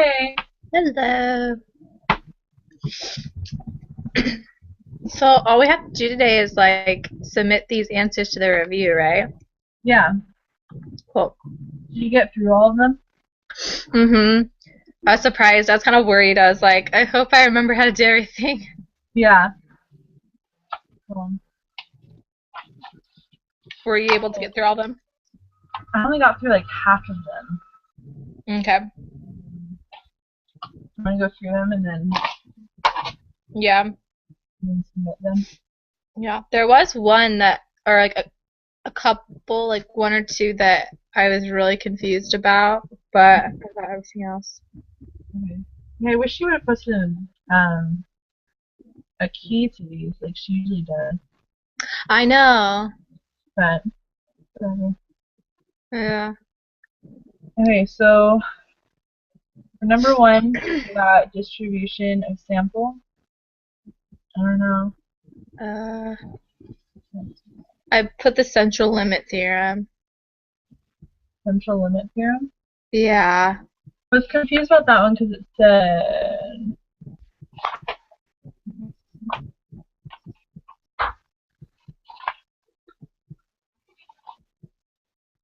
Hey. Hello. So all we have to do today is like submit these answers to the review, right? Yeah. Cool. Did you get through all of them? Mm-hmm. I was surprised. I was kind of worried. I was like, I hope I remember how to do everything. Yeah. Um, Were you able to get through all of them? I only got through like half of them. Okay. I'm gonna go through them Yeah. and then submit them. Yeah. There was one that, or like a couple, like one or two that I was really confused about, but I forgot everything else. Okay. Yeah, I wish she would have posted a key to these like she usually does. I know. But whatever. Yeah. Okay, so for number one, we got distribution of sample. I don't know. Uh, I put the central limit theorem. Central limit theorem. Yeah. I was confused about that one because it said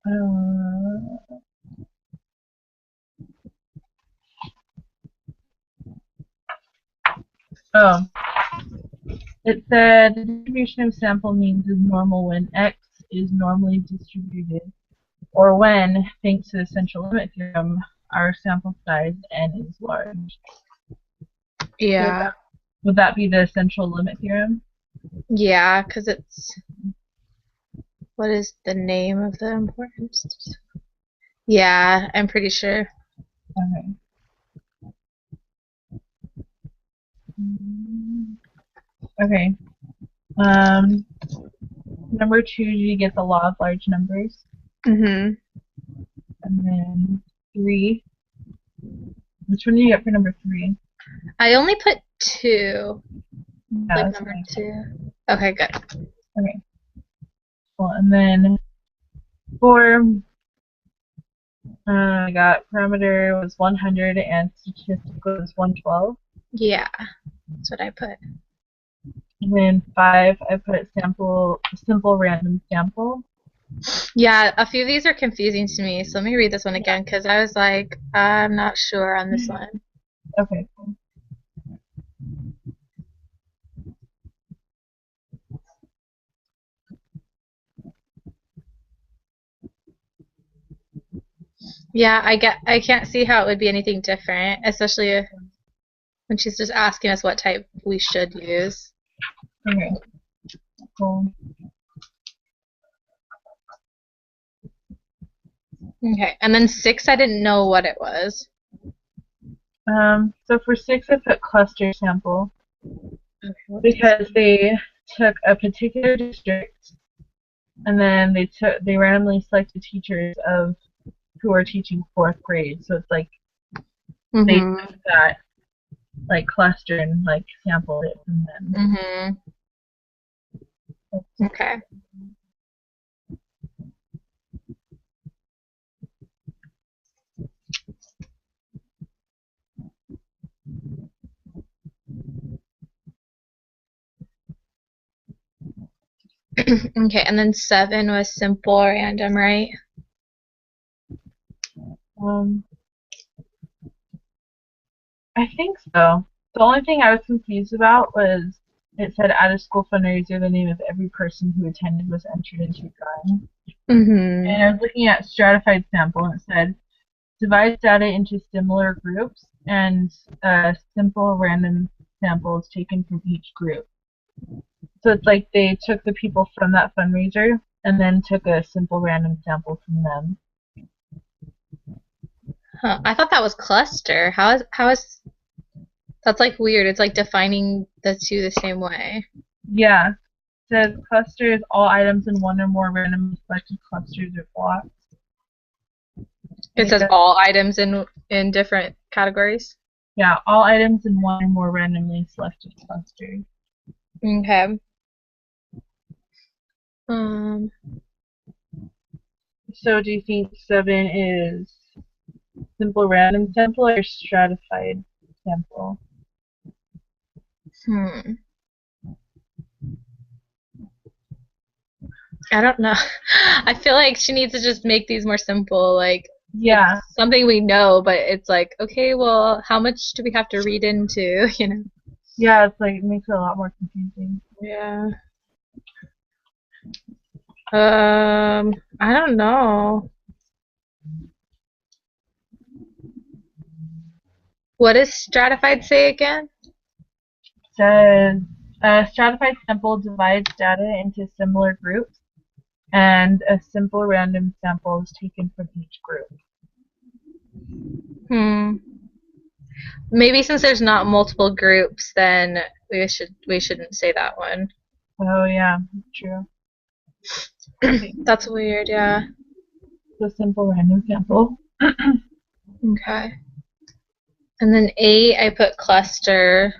uh, oh, it said the distribution of sample means is normal when X is normally distributed, or when, thanks to the central limit theorem, our sample size n is large. So Yeah. would that be the central limit theorem? Yeah, because it's what is the name of the importance? Yeah, I'm pretty sure. Okay. Okay. Um, number two, did you get the law of large numbers? Mhm. And then three, which one do you get for number three? I only put two, Yeah, like that's number fine. two. Okay, good. Okay. Cool. And then four, I got parameter was 100 and statistical was 112. Yeah, that's what I put. And then five, I put sample, simple random sample. Yeah, a few of these are confusing to me, so let me read this one Yeah. again because I was like, I'm not sure on this one. Okay, cool. Yeah, I can't see how it would be anything different, especially when she's just asking us what type we should use. Okay, cool. Okay, and then six, I didn't know what it was. So for six, I put cluster sample Okay, what does this because they took a particular district and then they randomly selected teachers of who are teaching fourth grade. So it's like they mean? took that like cluster and like sampled it from them. Mm-hmm. Okay. Okay, and then seven was simple random, right? Um, I think so. The only thing I was confused about was it said at a school fundraiser the name of every person who attended was entered into a drawing. Mm-hmm. And I was looking at stratified sample and it said divides data into similar groups and simple random samples taken from each group. So it's like they took the people from that fundraiser and then took a simple random sample from them. Huh. I thought that was cluster. How is that's like weird. It's like defining the two the same way. Yeah, it says clusters all items in one or more randomly selected clusters or blocks. I It think says that's, all items in different categories. yeah, all items in one or more randomly selected clusters. Okay. Um, So do you think seven is simple random sample or stratified sample? I don't know. I feel like she needs to just make these more simple. Like, Yeah. it's something we know, but it's like, okay, well, how much do we have to read into, you know? Yeah, it's like, it makes it a lot more confusing. Yeah. I don't know. What does stratified say again? Says, a stratified sample divides data into similar groups, and a simple random sample is taken from each group. Maybe since there's not multiple groups, then we shouldn't say that one. Oh yeah, true. That's weird, yeah. So simple random sample. Okay. And then 8, I put cluster.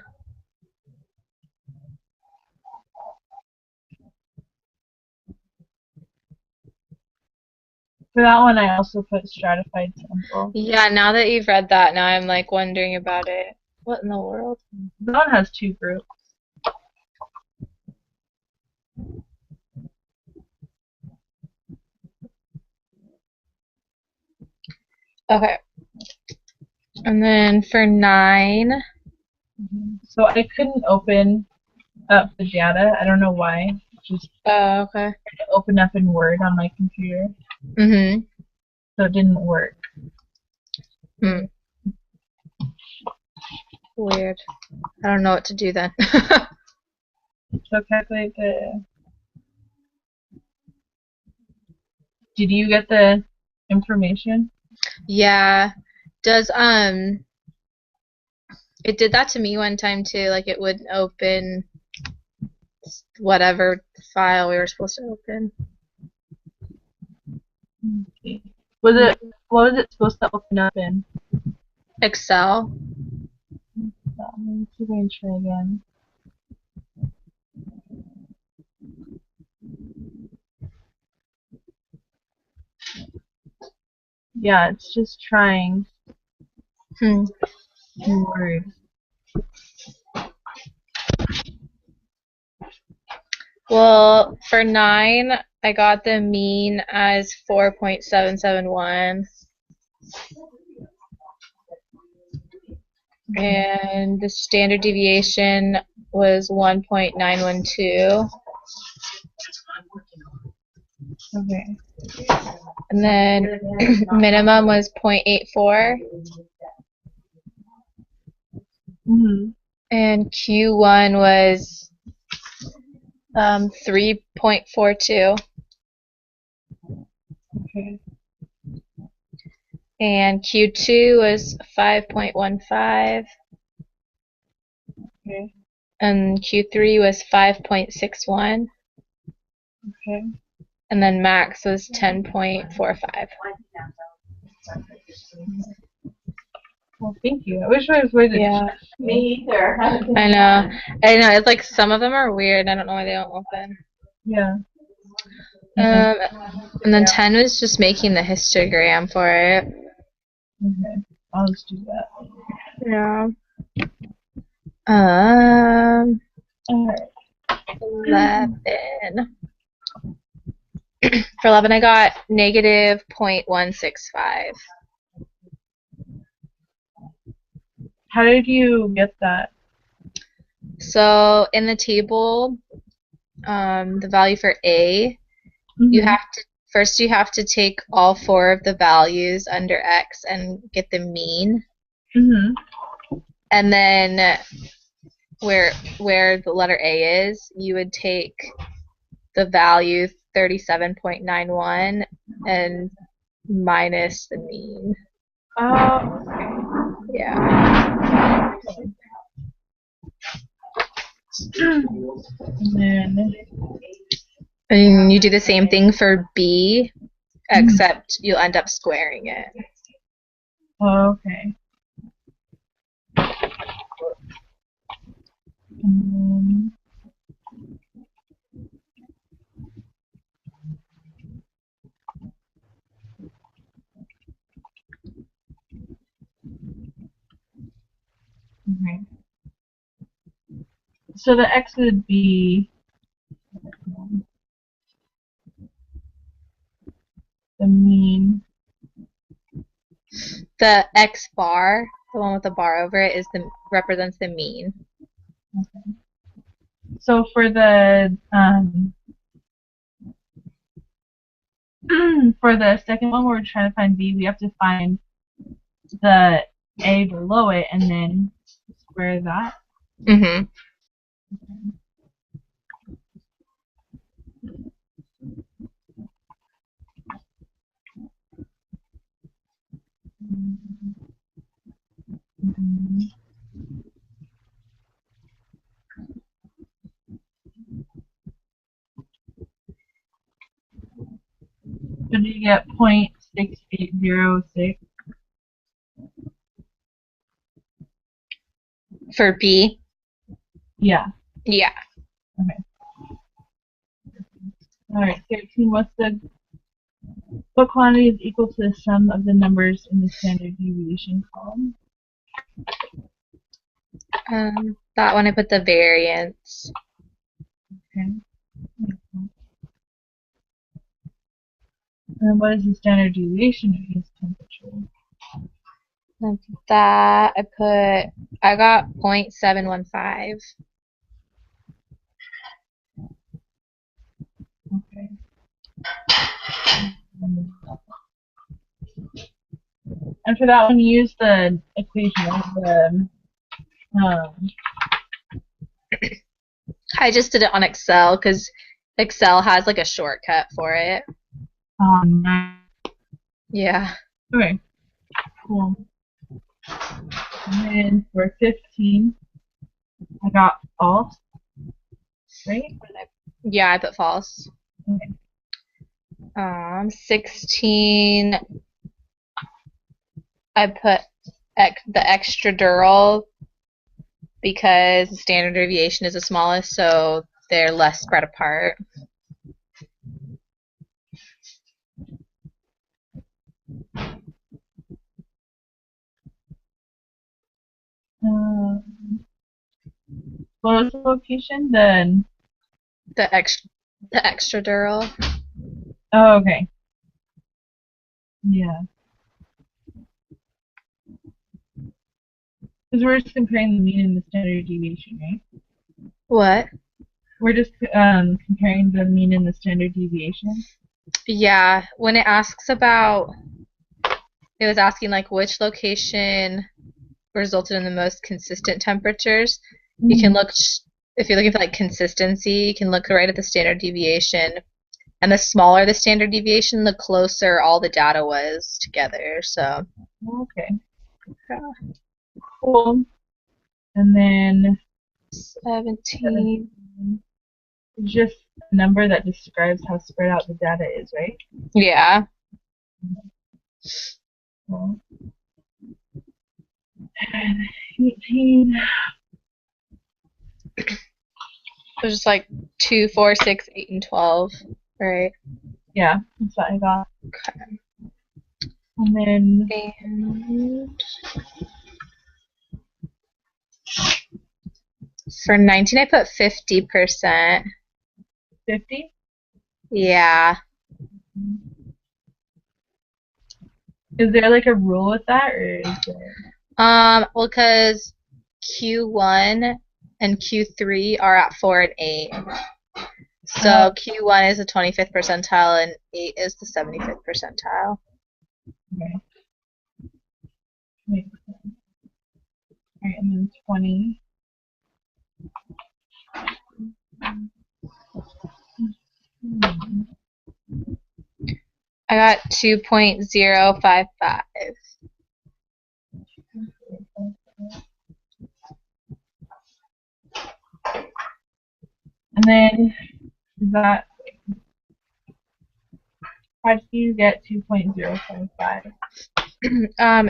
For that one, I also put stratified sample. Yeah, now that you've read that, now I'm like wondering about it. What in the world? That one has 2 groups. Okay. And then for 9, So I couldn't open up the data. I don't know why. Just okay. open up in Word on my computer. Mm-hmm. So it didn't work. Weird. I don't know what to do then. So calculate the. Did you get the information? Yeah. Does it did that to me one time too, like it wouldn't open whatever file we were supposed to open. Okay. What was it supposed to open up in? Excel. Let me see if I can try again. Yeah, it's just trying in Word. Well, for 9, I got the mean as 4.771. And the standard deviation was 1.912. Okay. And then minimum was 0.84. Mm-hmm. And Q1 was 3.42. Okay. And Q2 was 5.15. Okay. And Q3 was 5.61. Okay. And then max was 10.45. Well, thank you. I wish I was way to. Yeah. Me either. I know. I know. It's like some of them are weird. I don't know why they don't open. Yeah. And then 10 was just making the histogram for it. Okay. I'll just do that. Yeah. Alright. 11. For 11, I got negative 0.165. How did you get that? So in the table, the value for A, you have to first you have to take all 4 of the values under X and get the mean. And then where the letter A is, you would take the value 37.91 and minus the mean. Oh, okay. Yeah. And you do the same thing for B, except you'll end up squaring it. Oh, okay. Okay. So the x would be the mean. The x bar, the one with the bar over it, represents the mean. Okay. So for the for the second one, where we're trying to find b, we have to find the a below it and then square that. Mm-hmm. So do you get 0.6806? For b? Yeah. Yeah. Okay. All right. 13. What quantity is equal to the sum of the numbers in the standard deviation column? That one I put the variance. Okay. And what is the standard deviation against temperature? And that I got 0.715. Okay. And for that one, use the equation of the I just did it on Excel because Excel has like a shortcut for it. um, Yeah. okay, cool. And then for 15, I got false, right? Yeah, I put false. Okay. 16, I put the extradural because the standard deviation is the smallest, so they're less spread apart. What was the location? Then. The extradural. Oh, okay. Yeah. Because we're just comparing the mean and the standard deviation, right? What? We're just comparing the mean and the standard deviation. Yeah, when it asks about, it was asking like which location resulted in the most consistent temperatures. You can look, if you're looking for like consistency, you can look right at the standard deviation. And the smaller the standard deviation, the closer all the data was together. So, Okay. yeah. Cool. And then 17. just a number that describes how spread out the data is, right? Yeah. Cool. 18. It was just like 2, 4, 6, 8, and 12, right? Yeah, that's what I got. Okay. And then And for 19, I put 50%. 50. Yeah. Is there like a rule with that, or is there? Well, because Q1 and Q3 are at 4 and 8. So Q1 is the 25th percentile and 8 is the 75th percentile. Okay. Makes sense. All right, and then 20. I got 2.055. And then is that how do you get 2.055?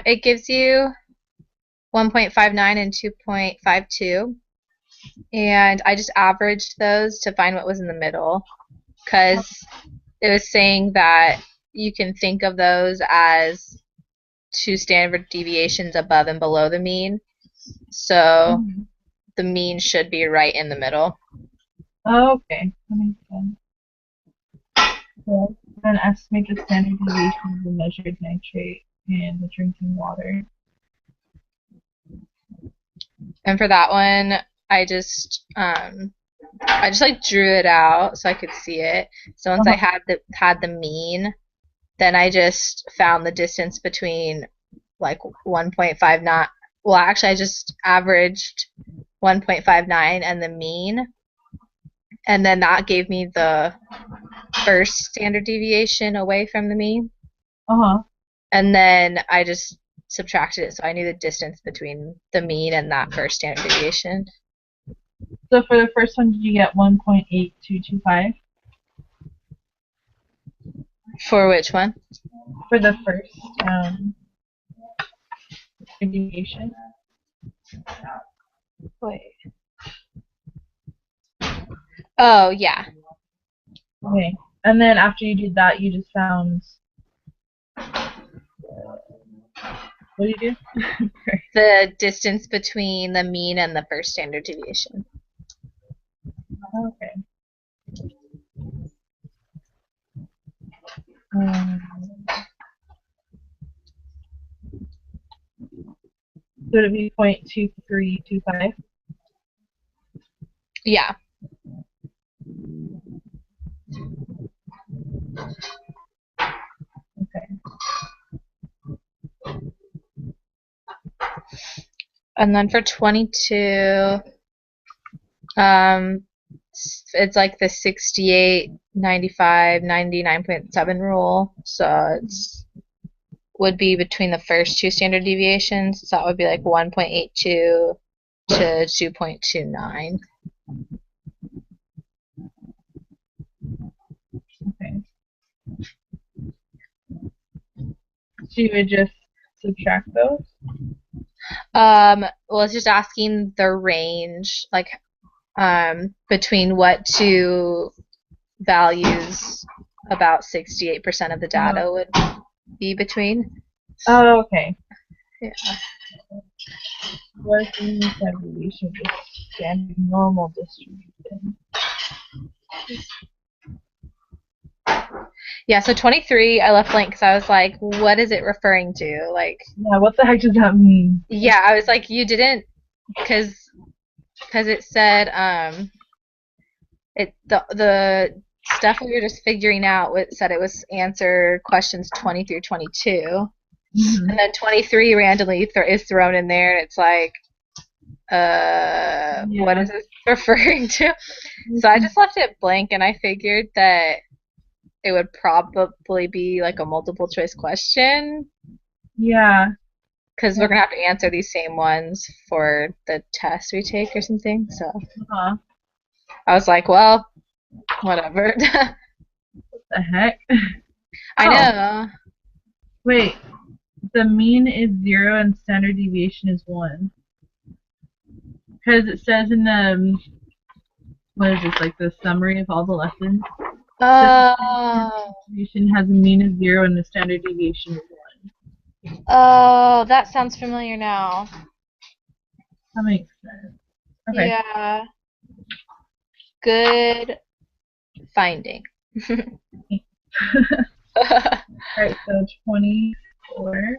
It gives you 1.59 and 2.52. And I just averaged those to find what was in the middle because it was saying that you can think of those as two standard deviations above and below the mean. So Mhm. the mean should be right in the middle. Oh, okay. That makes sense. So then estimate the standard deviation of the measured nitrate in the drinking water. And for that one, I just like drew it out so I could see it. So once I Uh-huh. had the mean, then I just found the distance between like 1.59. Well, actually, I just averaged 1.59 and the mean, and then that gave me the first standard deviation away from the mean. Uh-huh. And then I just subtracted it, so I knew the distance between the mean and that first standard deviation. So for the first one, did you get 1.8225? For which one? For the first deviation? Wait. Oh, yeah. Okay. And then after you did that, you just found, what do you do? The distance between the mean and the first standard deviation. Okay. Um, so would it be 0.2325? Yeah. Okay. And then for 22, it's like the 68, 95, 99.7 rule. So it's would be between the first two standard deviations. So that would be like 1.82 to 2.29. Okay. So you would just subtract those? Well, it's just asking the range, like between what two values about 68% of the data would be between. Oh, okay. Yeah. What is the mean deviation of the standard normal distribution? Yeah, so 23 I left blank because I was like, what is it referring to? Like, Yeah, what the heck does that mean? yeah, I was like, you didn't, because it said the stuff we were just figuring out said it was answer questions 20 through 22, Mm-hmm. and then 23 randomly is thrown in there, and it's like, what Yeah. is this referring to? So I just left it blank, and I figured that it would probably be like a multiple choice question Yeah. because we're gonna have to answer these same ones for the test we take or something. So Huh. I was like, well, whatever. What the heck? I Oh, know. wait. The mean is 0 and standard deviation is 1. Because it says in the, what is this, like the summary of all the lessons? The Oh, distribution has a mean of 0 and the standard deviation is 1. oh, that sounds familiar now. That makes sense. Okay. Yeah, good finding. Alright, so 24.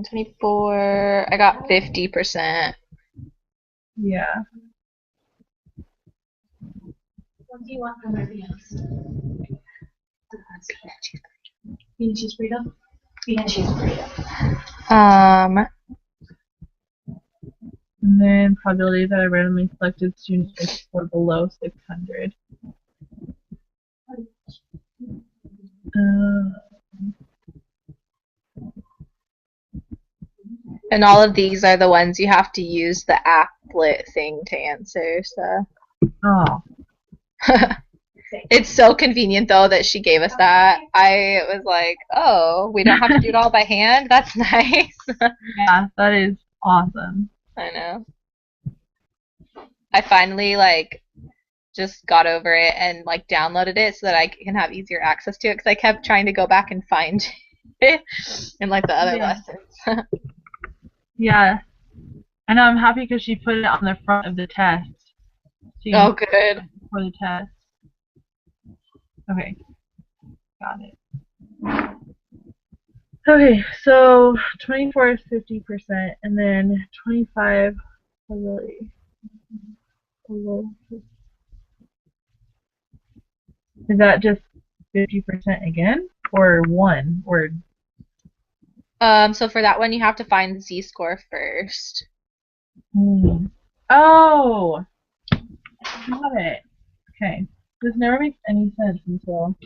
24. I got 50%. Yeah. What do you want from everything else? Bean and cheese burrito? Bean and cheese burrito. And then probability that I randomly selected students may score below 600. And all of these are the ones you have to use the applet thing to answer, so. Oh. It's so convenient though that she gave us that. I was like, oh, we don't have to do it all by hand? That's nice. Yeah, that is awesome. I know. I finally like just got over it and like downloaded it so that I can have easier access to it because I kept trying to go back and find it in like the other Yeah. lessons. Yeah. And I'm happy because she put it on the front of the test. So you Oh, can good. for the test. Okay, got it. Okay, so 24 is 50%, and then 25 really. Is that just 50% again, or one, or? So for that one, you have to find the z-score first. Oh, got it. Okay, this never makes any sense until.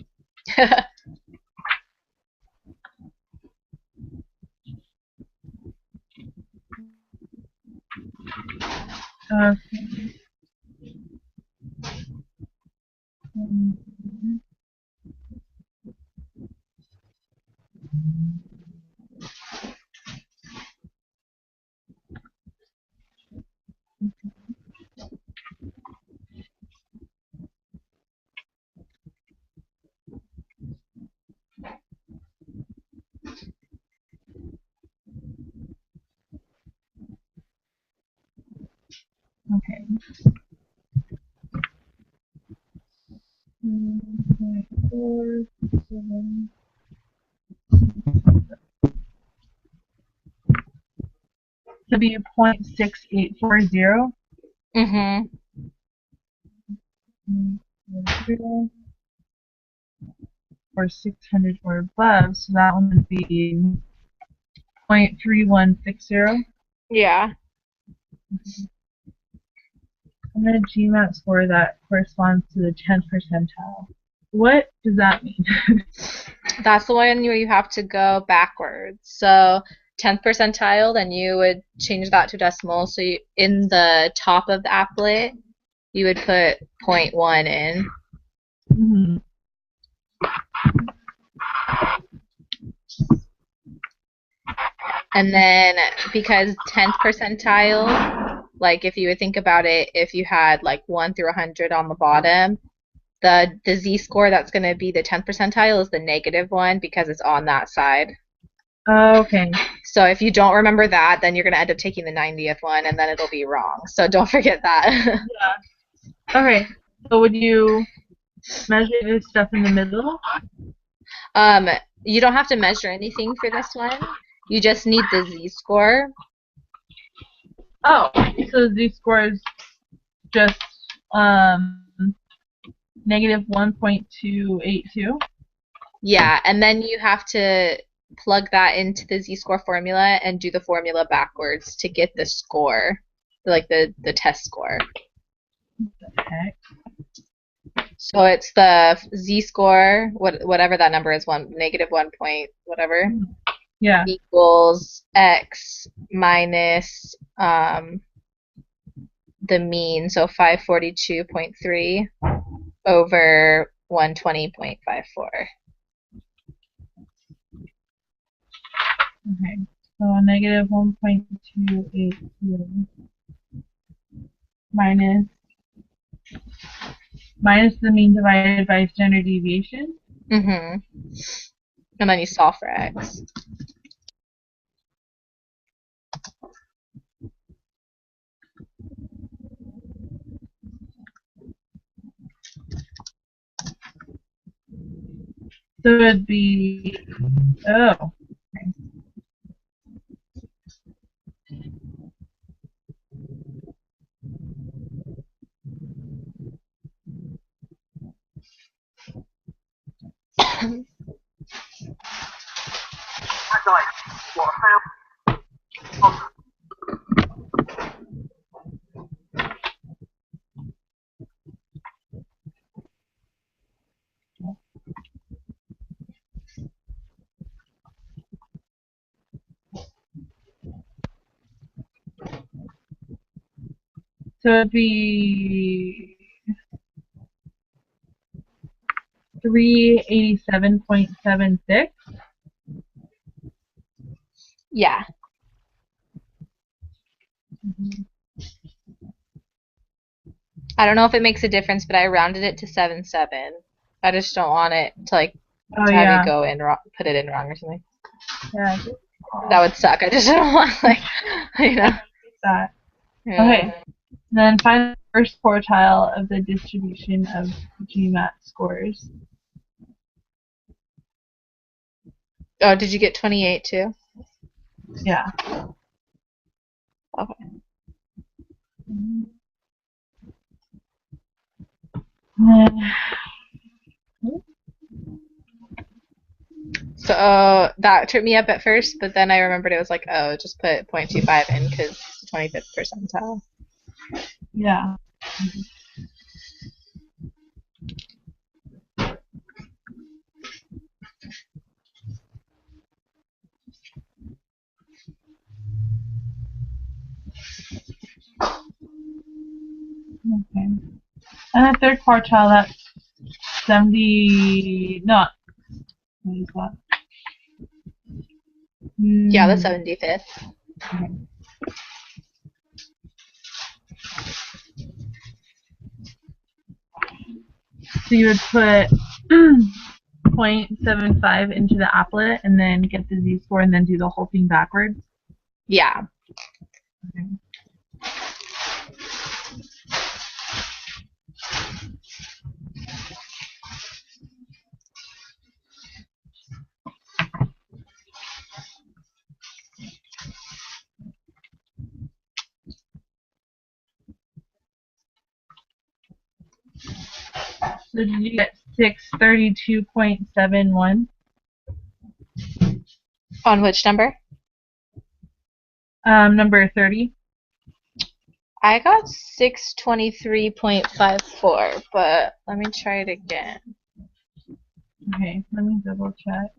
Uh, okay. 4, 7. To be 0.6840. Mm-hmm. Or 600 or above, so that one would be 0.3160. Yeah. And then a GMAT score that corresponds to the 10th percentile. What does that mean? That's the one where you have to go backwards. So 10th percentile, then you would change that to decimal. So in the top of the applet, you would put 0.1 in. Mm-hmm. And then because 10th percentile, like if you would think about it, if you had like 1 through 100 on the bottom, the z-score that's going to be the 10th percentile is the negative one because it's on that side. Okay. So if you don't remember that, then you're going to end up taking the 90th one and then it'll be wrong. So don't forget that. Yeah. Okay. So would you measure this stuff in the middle? You don't have to measure anything for this one. You just need the z-score. Oh, so the score is just negative 1.282. Yeah, and then you have to plug that into the z-score formula and do the formula backwards to get the score, like the test score. Okay. So it's the z-score, whatever that number is, negative 1 point whatever, Yeah. equals x minus the mean, so 542.3 over 120.54. Okay. So negative 1.282 minus the mean divided by standard deviation. Mm-hmm. And then you solve for x. So it'd be, oh, okay. So it'd be 387.76. Yeah. I don't know if it makes a difference, but I rounded it to 77. I just don't want it to like Oh to have yeah. you go in wrong, put it in wrong or something. Yeah. That would suck. I just don't want like, you know. that. Yeah. Okay. Then find the first quartile of the distribution of GMAT scores. Oh, did you get 28 too? Yeah. Okay. Then, So that tripped me up at first, but then I remembered it was like, oh, just put 0.25 in because it's the 25th percentile. yeah. Okay. And the third quartile, that's 70. No. What is that? Yeah, the 75th. Okay. So you would put 0.75 into the applet and then get the z-score and then do the whole thing backwards. Yeah. Okay. So did you get 632.71? On which number? Number 30. I got 623.54, but let me try it again. Okay, let me double check.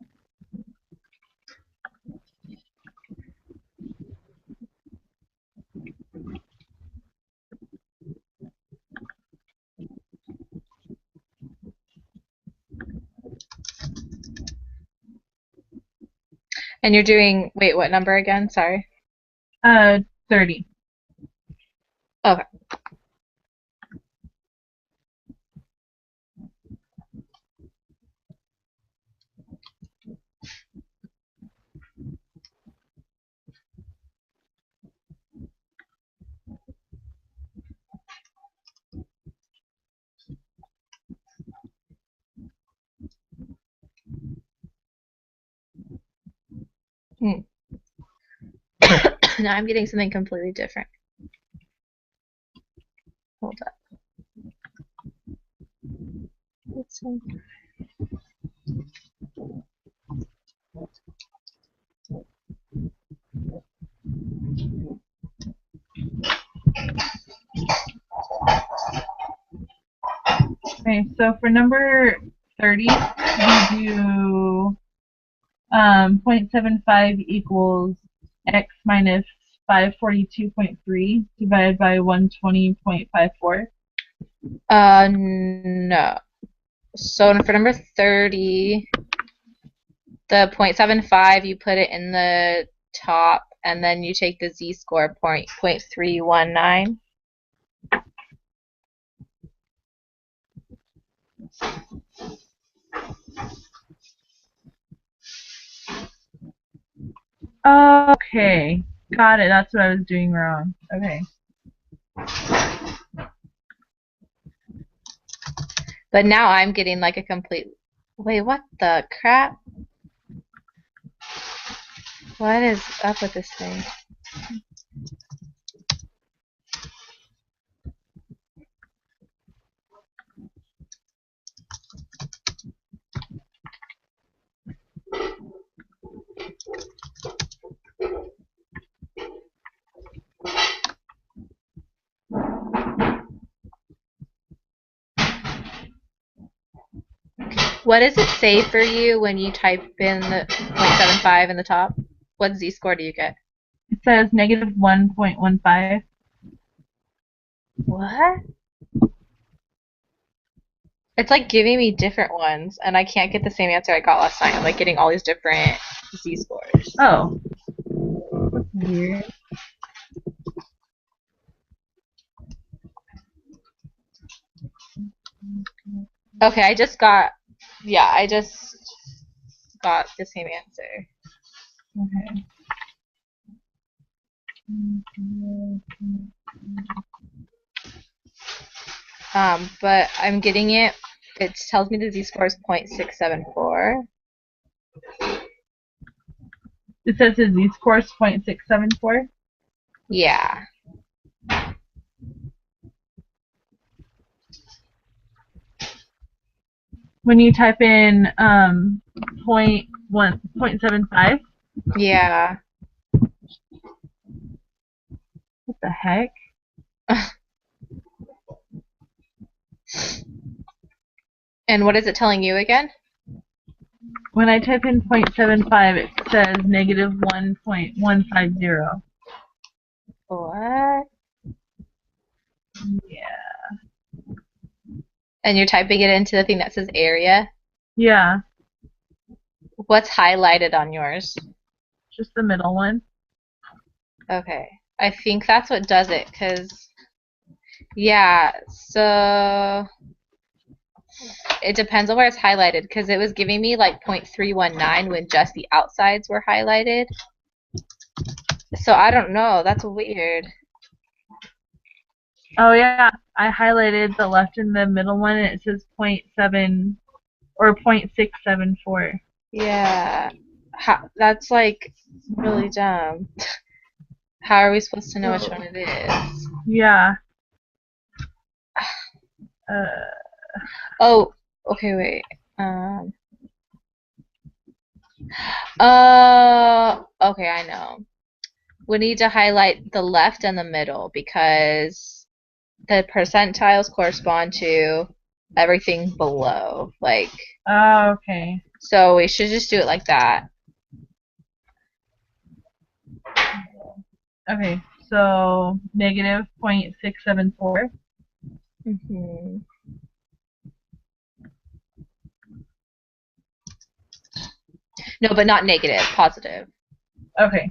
And you're doing, wait, what number again? Sorry. 30. Okay. Now I'm getting something completely different. Hold up. Let's see. Okay, so for number 30, we do 0.75 equals x minus 542.3 divided by 120.54. No. So for number 30, the 0.75, you put it in the top, and then you take the z-score 0.319. Okay, got it. That's what I was doing wrong. Okay. But now I'm getting like a complete. Wait, what the crap? What is up with this thing? What does it say for you when you type in the 0.75 in the top? What z-score do you get? It says negative 1.15. What? It's like giving me different ones, and I can't get the same answer I got last night. I'm like getting all these different z-scores. Oh. Weird. Okay, I just got the same answer. Okay. But I'm getting it. It tells me the z-score is 0.674. It says his z-score is 0.674. Yeah. When you type in 0.75, Yeah. what the heck? And what is it telling you again? When I type in 0.75, it says negative 1.150. What? Yeah. And you're typing it into the thing that says area? Yeah, What's highlighted on yours? just the middle one. Okay. I think that's what does it, because, yeah, so it depends on where it's highlighted, because it was giving me like 0.319 when just the outsides were highlighted. So I don't know. That's weird. Oh yeah, I highlighted the left and the middle one, and it says 0.7 or 0.674. Yeah. That's like really dumb. How are we supposed to know which one it is? Yeah. Oh, okay, wait. Okay, I know. We need to highlight the left and the middle because the percentiles correspond to everything below. Like, Oh, okay. so we should just do it like that. Okay, so negative 0.674. Hmm. No, but not negative, positive. Okay.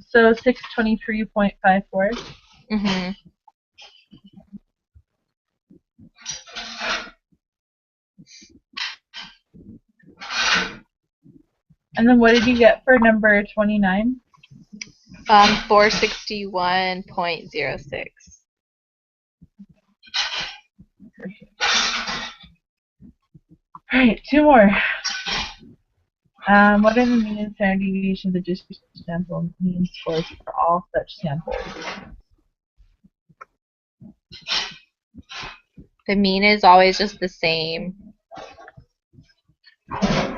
So 623.54. Hmm. And then what did you get for number 29? 461.06. Alright, two more. What are the mean and standard deviation of the distribution sample mean scores for all such samples? The mean is always just the same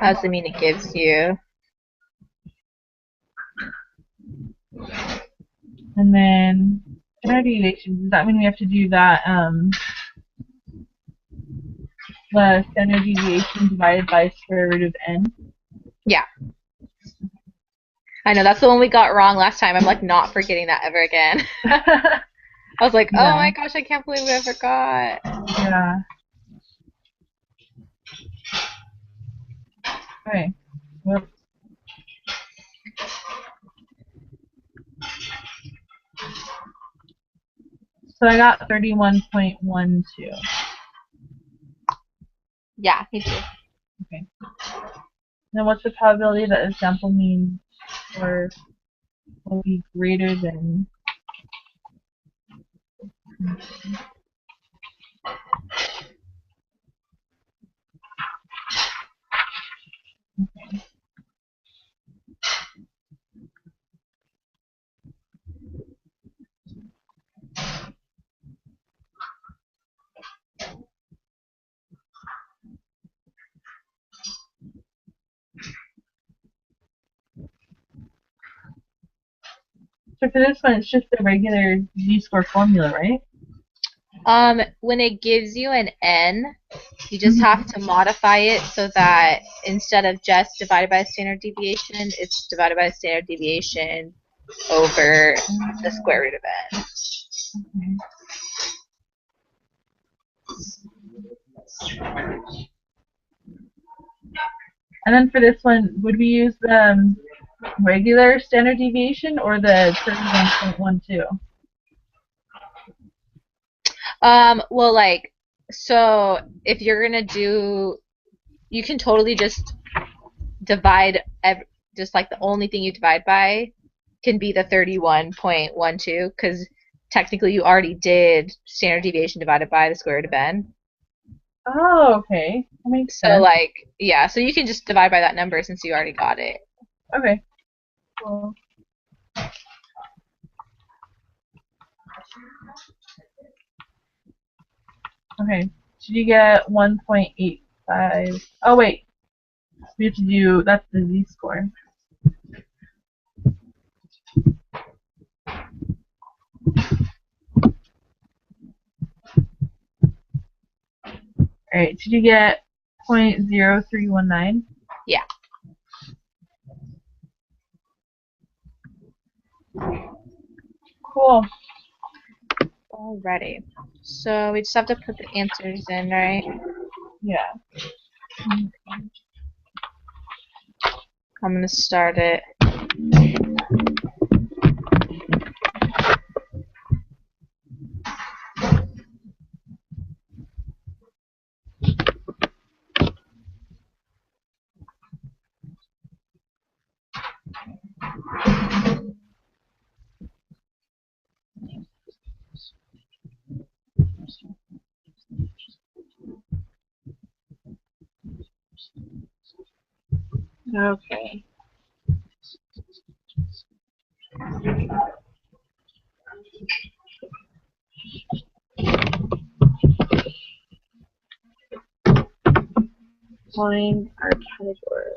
as the mean it gives you. And then standard deviation, does that mean we have to do that the standard deviation divided by square root of n? Yeah. I know, that's the one we got wrong last time. I'm like not forgetting that ever again. I was like, oh Yeah. my gosh, I can't believe I forgot. Yeah. Okay. Whoops. So I got 31.12. Yeah, me too. Okay. Now what's the probability that the sample mean score will be greater than So for this one, it's just the regular z-score formula, right? When it gives you an n, you just have to modify it so that instead of just divided by the standard deviation, it's divided by the standard deviation over the square root of n. And then for this one, would we use the regular standard deviation or the 31.12? Well, like, so if you're gonna do, you can totally just divide, just like the only thing you divide by can be the 31.12, because technically you already did standard deviation divided by the square root of n. Oh, okay. That makes So, sense. like, yeah, so you can just divide by that number since you already got it. Okay. Cool. Okay. Did you get 1.85? Oh, wait. We have to do, that's the z-score. Alright, did you get 0.0319? Yeah. Cool. Alrighty. So we just have to put the answers in, right? Yeah. I'm gonna start it. Okay. Find our category.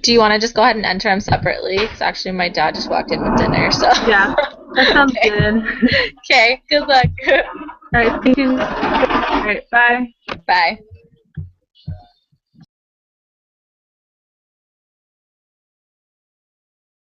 Do you want to just go ahead and enter them separately? Because actually my dad just walked in with dinner, so. Yeah, that sounds Okay. good. Okay, good luck. Alright, thank you. Alright, bye. Bye.